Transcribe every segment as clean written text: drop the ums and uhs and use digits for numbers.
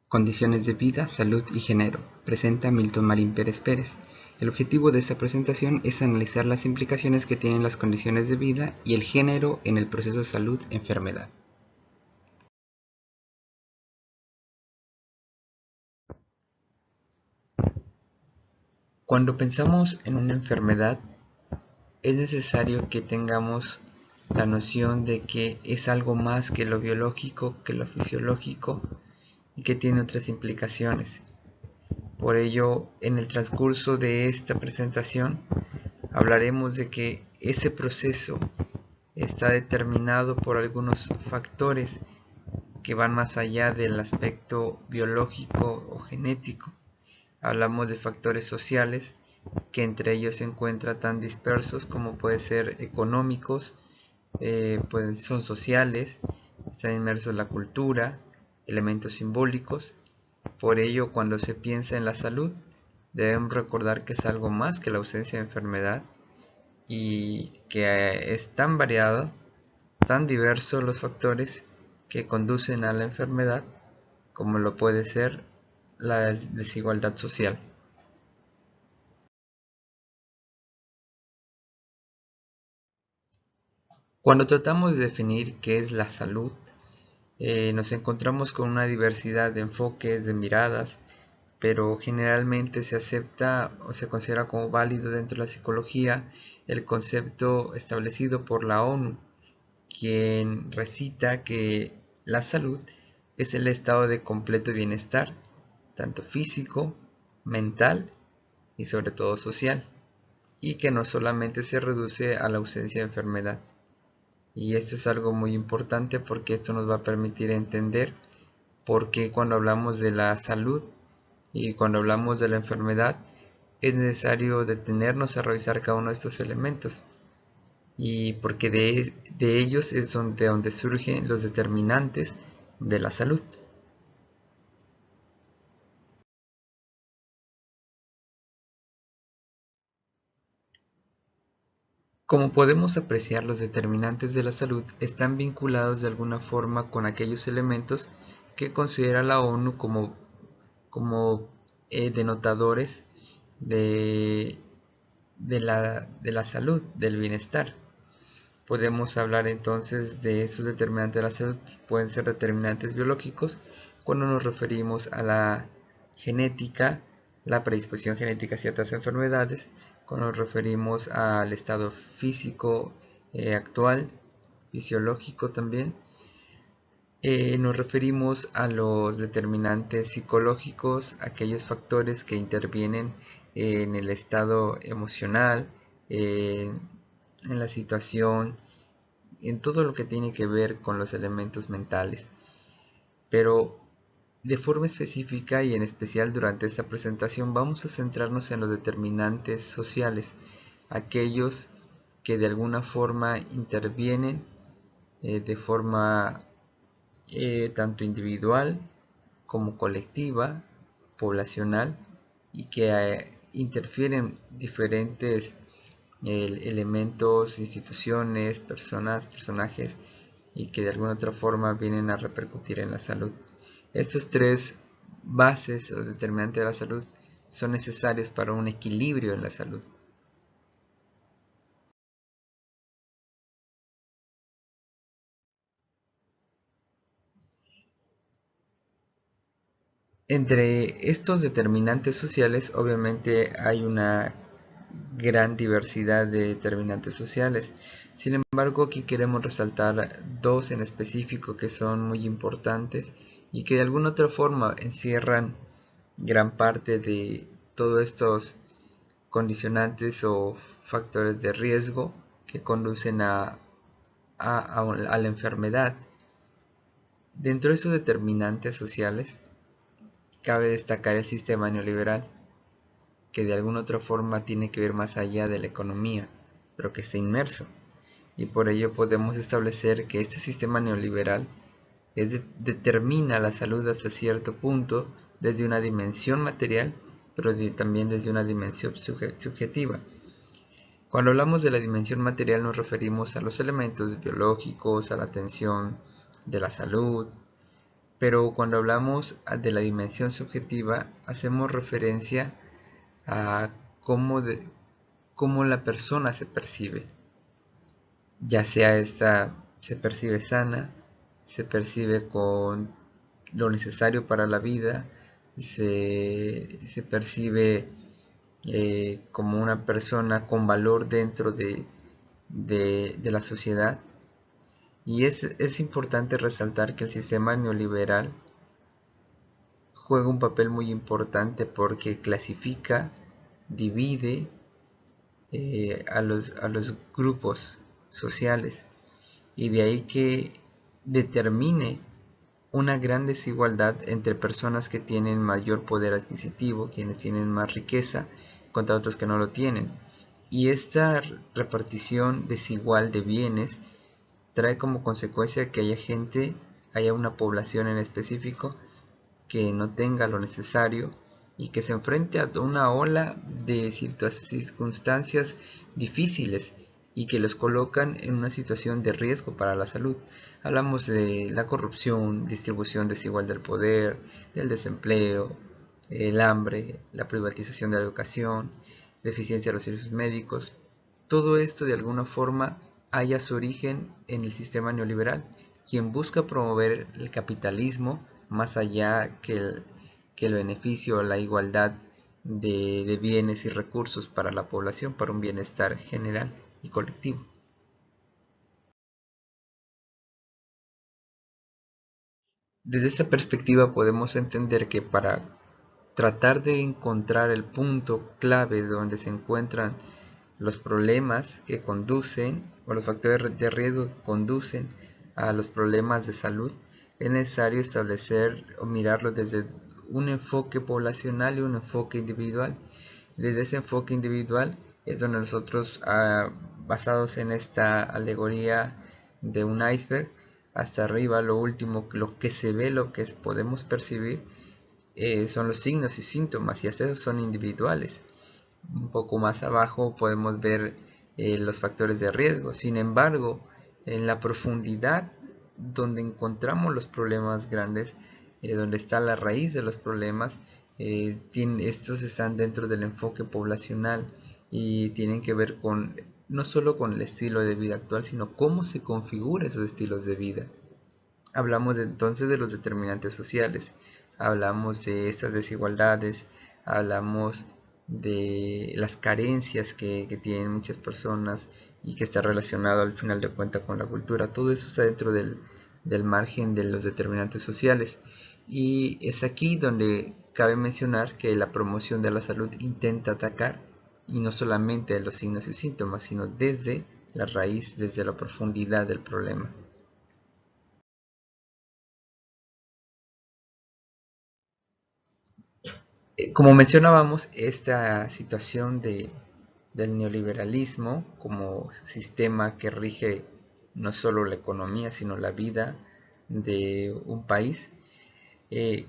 Condiciones de vida, salud y género, presenta Milton Marín Pérez Pérez. El objetivo de esta presentación es analizar las implicaciones que tienen las condiciones de vida y el género en el proceso salud-enfermedad. Cuando pensamos en una enfermedad, es necesario que tengamos la noción de que es algo más que lo biológico, que lo fisiológico y que tiene otras implicaciones. Por ello, en el transcurso de esta presentación, hablaremos de que ese proceso está determinado por algunos factores que van más allá del aspecto biológico o genético. Hablamos de factores sociales, que entre ellos se encuentran tan dispersos como pueden ser económicos, son sociales, están inmersos en la cultura, elementos simbólicos. Por ello, cuando se piensa en la salud, debemos recordar que es algo más que la ausencia de enfermedad y que es tan variado, tan diversos los factores que conducen a la enfermedad como lo puede ser la desigualdad social. Cuando tratamos de definir qué es la salud, nos encontramos con una diversidad de enfoques, de miradas, pero generalmente se acepta o se considera como válido dentro de la psicología el concepto establecido por la ONU, quien recita que la salud es el estado de completo bienestar, tanto físico, mental y sobre todo social, y que no solamente se reduce a la ausencia de enfermedad. Y esto es algo muy importante porque esto nos va a permitir entender por qué cuando hablamos de la salud y cuando hablamos de la enfermedad es necesario detenernos a revisar cada uno de estos elementos, y porque de ellos es donde surgen los determinantes de la salud. Como podemos apreciar, los determinantes de la salud están vinculados de alguna forma con aquellos elementos que considera la ONU como denotadores de, de la salud, del bienestar. Podemos hablar entonces de esos determinantes de la salud, pueden ser determinantes biológicos cuando nos referimos a la genética, la predisposición genética a ciertas enfermedades, cuando nos referimos al estado físico actual, fisiológico también. Nos referimos a los determinantes psicológicos, aquellos factores que intervienen en el estado emocional, en la situación, en todo lo que tiene que ver con los elementos mentales. Pero de forma específica y en especial durante esta presentación vamos a centrarnos en los determinantes sociales, aquellos que de alguna forma intervienen de forma tanto individual como colectiva, poblacional, y que interfieren diferentes elementos, instituciones, personas, personajes, y que de alguna otra forma vienen a repercutir en la salud. Estas tres bases o determinantes de la salud son necesarios para un equilibrio en la salud. Entre estos determinantes sociales, obviamente hay una gran diversidad de determinantes sociales. Sin embargo, aquí queremos resaltar dos en específico que son muy importantes y que de alguna otra forma encierran gran parte de todos estos condicionantes o factores de riesgo que conducen a la enfermedad. Dentro de esos determinantes sociales, cabe destacar el sistema neoliberal, que de alguna otra forma tiene que ver más allá de la economía, pero que está inmerso. Y por ello podemos establecer que este sistema neoliberal determina la salud hasta cierto punto desde una dimensión material, pero también desde una dimensión subjetiva. Cuando hablamos de la dimensión material nos referimos a los elementos biológicos, a la atención de la salud, pero cuando hablamos de la dimensión subjetiva, hacemos referencia a cómo la persona se percibe, ya sea esta se percibe sana, se percibe con lo necesario para la vida, se percibe como una persona con valor dentro de la sociedad. Y es importante resaltar que el sistema neoliberal juega un papel muy importante porque clasifica, divide a los grupos sociales, y de ahí que determine una gran desigualdad entre personas que tienen mayor poder adquisitivo, quienes tienen más riqueza, contra otros que no lo tienen. Y esta repartición desigual de bienes trae como consecuencia que haya una población en específico que no tenga lo necesario y que se enfrente a una ola de circunstancias difíciles y que los colocan en una situación de riesgo para la salud. Hablamos de la corrupción, distribución desigual del poder, del desempleo, el hambre, la privatización de la educación, deficiencia de los servicios médicos. Todo esto de alguna forma halla su origen en el sistema neoliberal, quien busca promover el capitalismo más allá que el beneficio o la igualdad de bienes y recursos para la población, para un bienestar general y colectivo. Desde esta perspectiva podemos entender que para tratar de encontrar el punto clave donde se encuentran los problemas que conducen o los factores de riesgo que conducen a los problemas de salud, es necesario establecer o mirarlo desde un enfoque poblacional y un enfoque individual. Desde ese enfoque individual es donde nosotros, basados en esta alegoría de un iceberg, hasta arriba, lo último, lo que se ve, lo que podemos percibir, son los signos y síntomas, y hasta esos son individuales. Un poco más abajo podemos ver los factores de riesgo. Sin embargo, en la profundidad donde encontramos los problemas grandes, donde está la raíz de los problemas, estos están dentro del enfoque poblacional y tienen que ver con no solo con el estilo de vida actual, sino cómo se configura esos estilos de vida. Hablamos entonces de los determinantes sociales, hablamos de estas desigualdades, hablamos de las carencias que tienen muchas personas y que está relacionado al final de cuentas con la cultura. Todo eso está dentro del margen de los determinantes sociales. Y es aquí donde cabe mencionar que la promoción de la salud intenta atacar, y no solamente los signos y síntomas, sino desde la raíz, desde la profundidad del problema. Como mencionábamos, esta situación del neoliberalismo como sistema que rige no solo la economía, sino la vida de un país,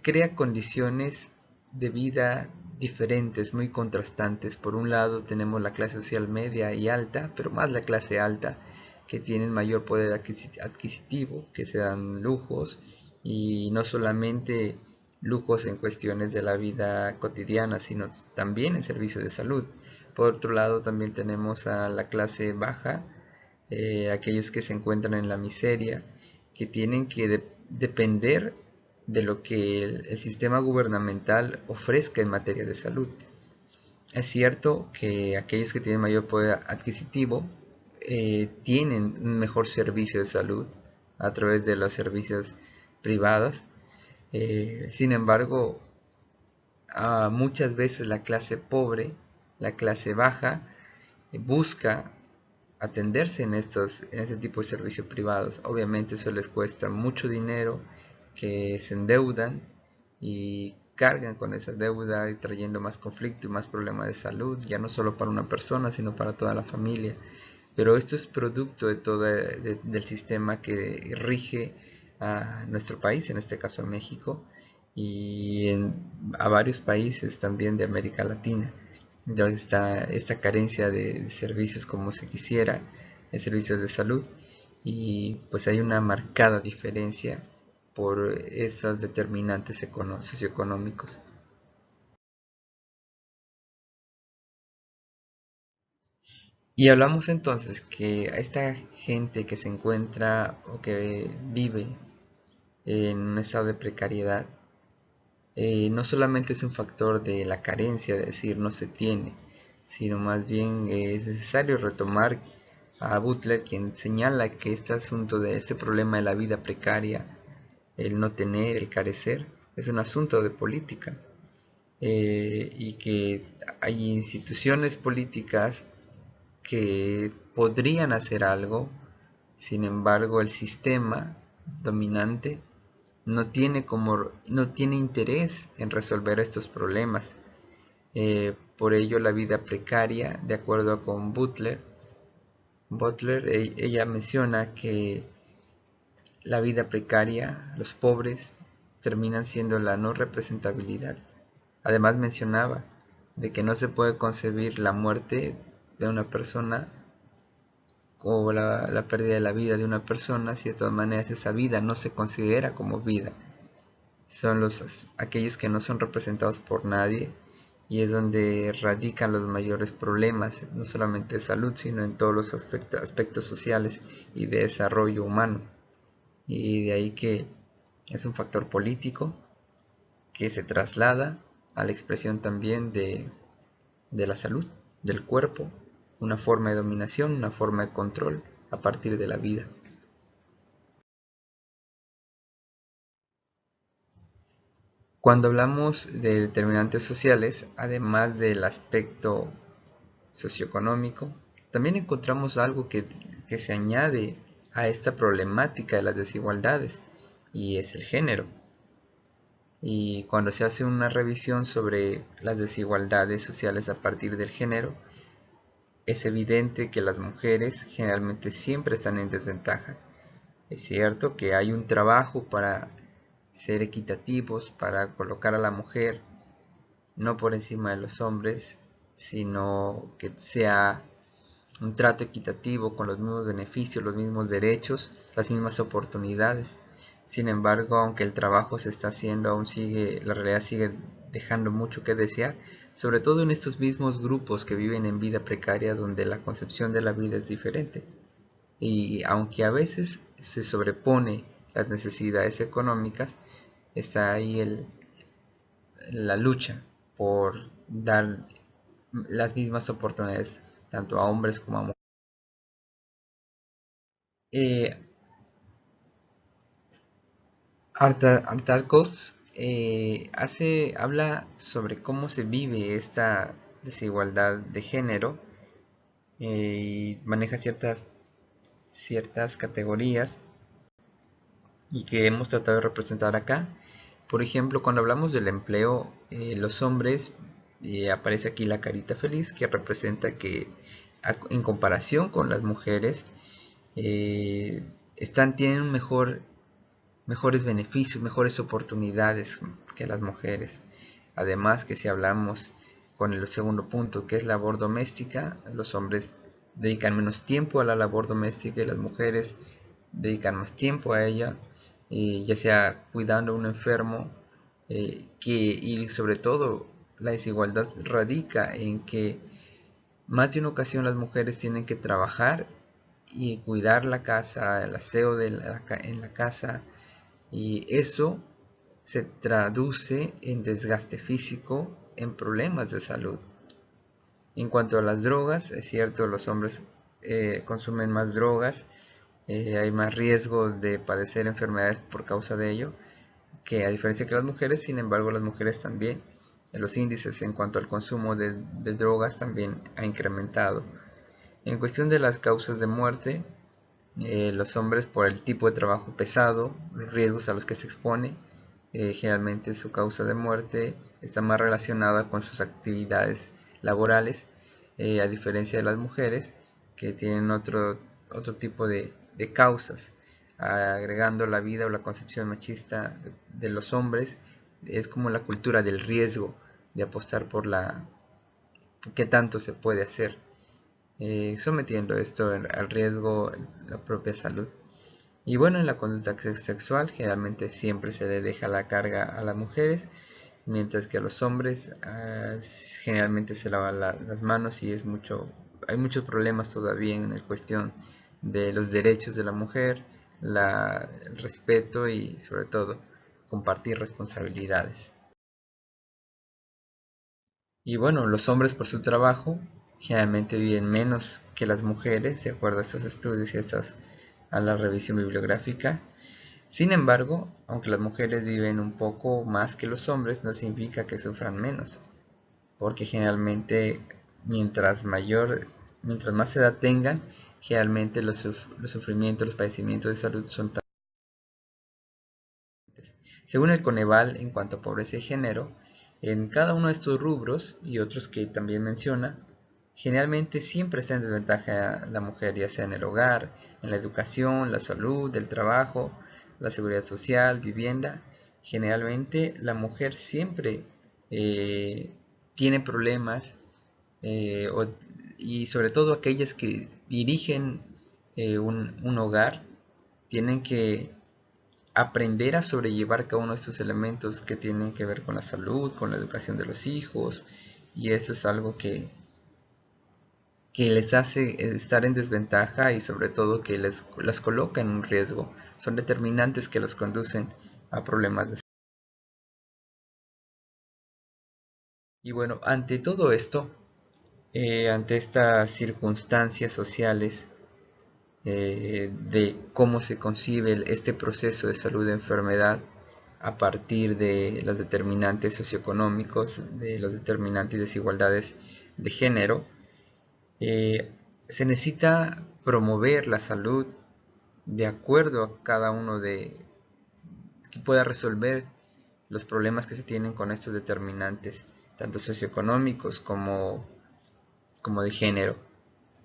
crea condiciones de vida diferentes, muy contrastantes. Por un lado tenemos la clase social media y alta, pero más la clase alta, que tienen mayor poder adquisitivo, que se dan lujos, y no solamente lujos en cuestiones de la vida cotidiana, sino también en servicios de salud. Por otro lado también tenemos a la clase baja, aquellos que se encuentran en la miseria, que tienen que depender de lo que el sistema gubernamental ofrezca en materia de salud. Es cierto que aquellos que tienen mayor poder adquisitivo tienen un mejor servicio de salud a través de los servicios privados. Sin embargo, muchas veces la clase pobre, la clase baja, busca atenderse en este tipo de servicios privados. Obviamente eso les cuesta mucho dinero, que se endeudan y cargan con esa deuda y trayendo más conflicto y más problemas de salud, ya no solo para una persona, sino para toda la familia. Pero esto es producto de del sistema que rige a nuestro país, en este caso a México, y a varios países también de América Latina. Entonces está esta carencia de servicios como se quisiera, de servicios de salud, y pues hay una marcada diferencia por esas determinantes socioeconómicos. Y hablamos entonces que a esta gente que se encuentra o que vive en un estado de precariedad, no solamente es un factor de la carencia, de decir no se tiene, sino más bien es necesario retomar a Butler, quien señala que este asunto de este problema de la vida precaria, el no tener, el carecer, es un asunto de política, y que hay instituciones políticas que podrían hacer algo. Sin embargo, el sistema dominante no tiene interés en resolver estos problemas. Por ello, la vida precaria, de acuerdo con Butler, ella menciona que la vida precaria, los pobres, terminan siendo la no representabilidad. Además mencionaba de que no se puede concebir la muerte de una persona o la pérdida de la vida de una persona si de todas maneras esa vida no se considera como vida. Son aquellos que no son representados por nadie, y es donde radican los mayores problemas, no solamente de salud, sino en todos los aspectos sociales y de desarrollo humano. Y de ahí que es un factor político que se traslada a la expresión también de la salud, del cuerpo, una forma de dominación, una forma de control a partir de la vida. Cuando hablamos de determinantes sociales, además del aspecto socioeconómico, también encontramos algo que se añade a esta problemática de las desigualdades, y es el género. Y cuando se hace una revisión sobre las desigualdades sociales a partir del género, es evidente que las mujeres generalmente siempre están en desventaja. Es cierto que hay un trabajo para ser equitativos, para colocar a la mujer no por encima de los hombres, sino que sea un trato equitativo con los mismos beneficios, los mismos derechos, las mismas oportunidades. Sin embargo, aunque el trabajo se está haciendo, la realidad sigue dejando mucho que desear, sobre todo en estos mismos grupos que viven en vida precaria, donde la concepción de la vida es diferente. Y aunque a veces se sobrepone las necesidades económicas, está ahí la lucha por dar las mismas oportunidades tanto a hombres como a mujeres. Eh, Artarcos habla sobre cómo se vive esta desigualdad de género, y maneja ciertas categorías y que hemos tratado de representar acá. Por ejemplo, cuando hablamos del empleo, los hombres, aparece aquí la carita feliz que representa que en comparación con las mujeres, tienen mejores beneficios, mejores oportunidades que las mujeres. Además, que si hablamos con el segundo punto, que es labor doméstica, los hombres dedican menos tiempo a la labor doméstica y las mujeres dedican más tiempo a ella, ya sea cuidando a un enfermo, y sobre todo la desigualdad radica en que más de una ocasión las mujeres tienen que trabajar y cuidar la casa, el aseo en la casa, y eso se traduce en desgaste físico, en problemas de salud. En cuanto a las drogas, es cierto, los hombres consumen más drogas, hay más riesgos de padecer enfermedades por causa de ello, que a diferencia que las mujeres. Sin embargo, las mujeres también, los índices en cuanto al consumo de drogas también ha incrementado. En cuestión de las causas de muerte, los hombres, por el tipo de trabajo pesado, los riesgos a los que se expone, generalmente su causa de muerte está más relacionada con sus actividades laborales, a diferencia de las mujeres, que tienen otro tipo de causas. Agregando la vida o la concepción machista de los hombres, es como la cultura del riesgo, de apostar por qué tanto se puede hacer, sometiendo esto al riesgo la propia salud. Y bueno, en la conducta sexual generalmente siempre se le deja la carga a las mujeres, mientras que a los hombres generalmente se lavan las manos y hay muchos problemas todavía en la cuestión de los derechos de la mujer, el respeto y sobre todo compartir responsabilidades. Y bueno, los hombres por su trabajo generalmente viven menos que las mujeres, de acuerdo a estos estudios y a la revisión bibliográfica. Sin embargo, aunque las mujeres viven un poco más que los hombres, no significa que sufran menos, porque generalmente mientras más edad tengan, generalmente los sufrimientos, los padecimientos de salud son tan. Según el Coneval, en cuanto a pobreza y género, en cada uno de estos rubros y otros que también menciona, generalmente siempre está en desventaja la mujer, ya sea en el hogar, en la educación, la salud, el trabajo, la seguridad social, vivienda. Generalmente la mujer siempre eh, tiene problemas eh, o- y sobre todo aquellas que dirigen un hogar tienen que aprender a sobrellevar cada uno de estos elementos que tienen que ver con la salud, con la educación de los hijos, y eso es algo que les hace estar en desventaja y sobre todo que las coloca en un riesgo. Son determinantes que los conducen a problemas de salud. Y bueno, ante todo esto, ante estas circunstancias sociales, de cómo se concibe este proceso de salud de enfermedad a partir de los determinantes socioeconómicos, de los determinantes y desigualdades de género, eh, se necesita promover la salud de acuerdo a cada uno que pueda resolver los problemas que se tienen con estos determinantes, tanto socioeconómicos como de género.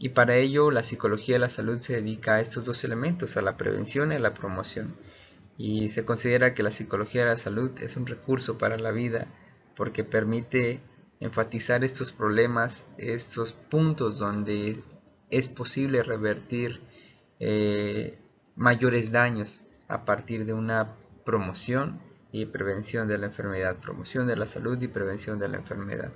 Y para ello la psicología de la salud se dedica a estos dos elementos, a la prevención y a la promoción. Y se considera que la psicología de la salud es un recurso para la vida porque permite enfatizar estos problemas, estos puntos donde es posible revertir eh, mayores daños a partir de una promoción y prevención de la enfermedad, promoción de la salud y prevención de la enfermedad.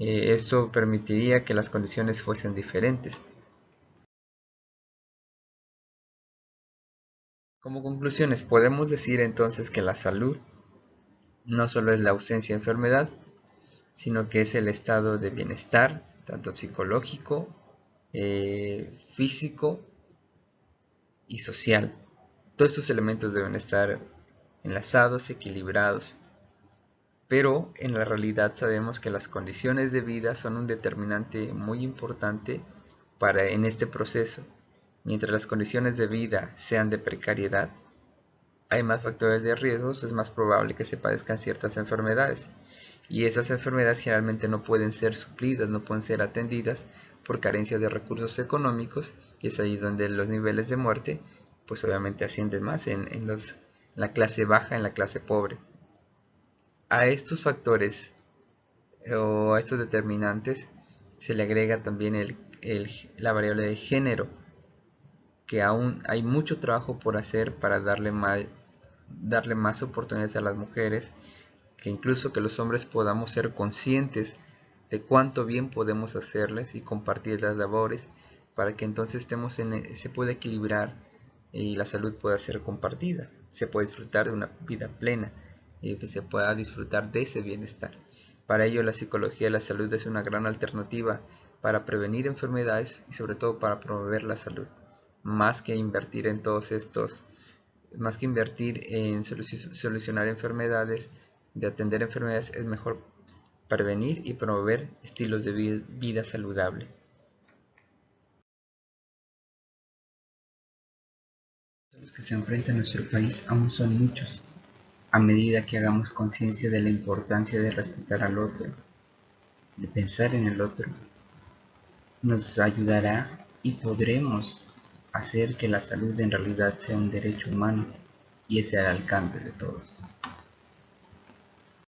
Esto permitiría que las condiciones fuesen diferentes. Como conclusiones, podemos decir entonces que la salud no solo es la ausencia de enfermedad, sino que es el estado de bienestar, tanto psicológico, físico y social. Todos estos elementos deben estar enlazados, equilibrados, pero en la realidad sabemos que las condiciones de vida son un determinante muy importante en este proceso. Mientras las condiciones de vida sean de precariedad, hay más factores de riesgos, es más probable que se padezcan ciertas enfermedades. Y esas enfermedades generalmente no pueden ser suplidas, no pueden ser atendidas por carencia de recursos económicos, y es ahí donde los niveles de muerte pues obviamente ascienden más en la clase baja, en la clase pobre. A estos factores o a estos determinantes se le agrega también la variable de género, que aún hay mucho trabajo por hacer para darle más oportunidades a las mujeres, que incluso que los hombres podamos ser conscientes de cuánto bien podemos hacerles y compartir las labores para que entonces se pueda equilibrar y la salud pueda ser compartida, se puede disfrutar de una vida plena y que se pueda disfrutar de ese bienestar. Para ello la psicología de la salud es una gran alternativa para prevenir enfermedades y sobre todo para promover la salud, más que invertir en todos estos más que invertir en solucionar enfermedades, de atender enfermedades, es mejor prevenir y promover estilos de vida saludable. Los que se enfrentan a nuestro país aún son muchos. A medida que hagamos conciencia de la importancia de respetar al otro, de pensar en el otro, nos ayudará y podremos hacer que la salud en realidad sea un derecho humano y es al alcance de todos.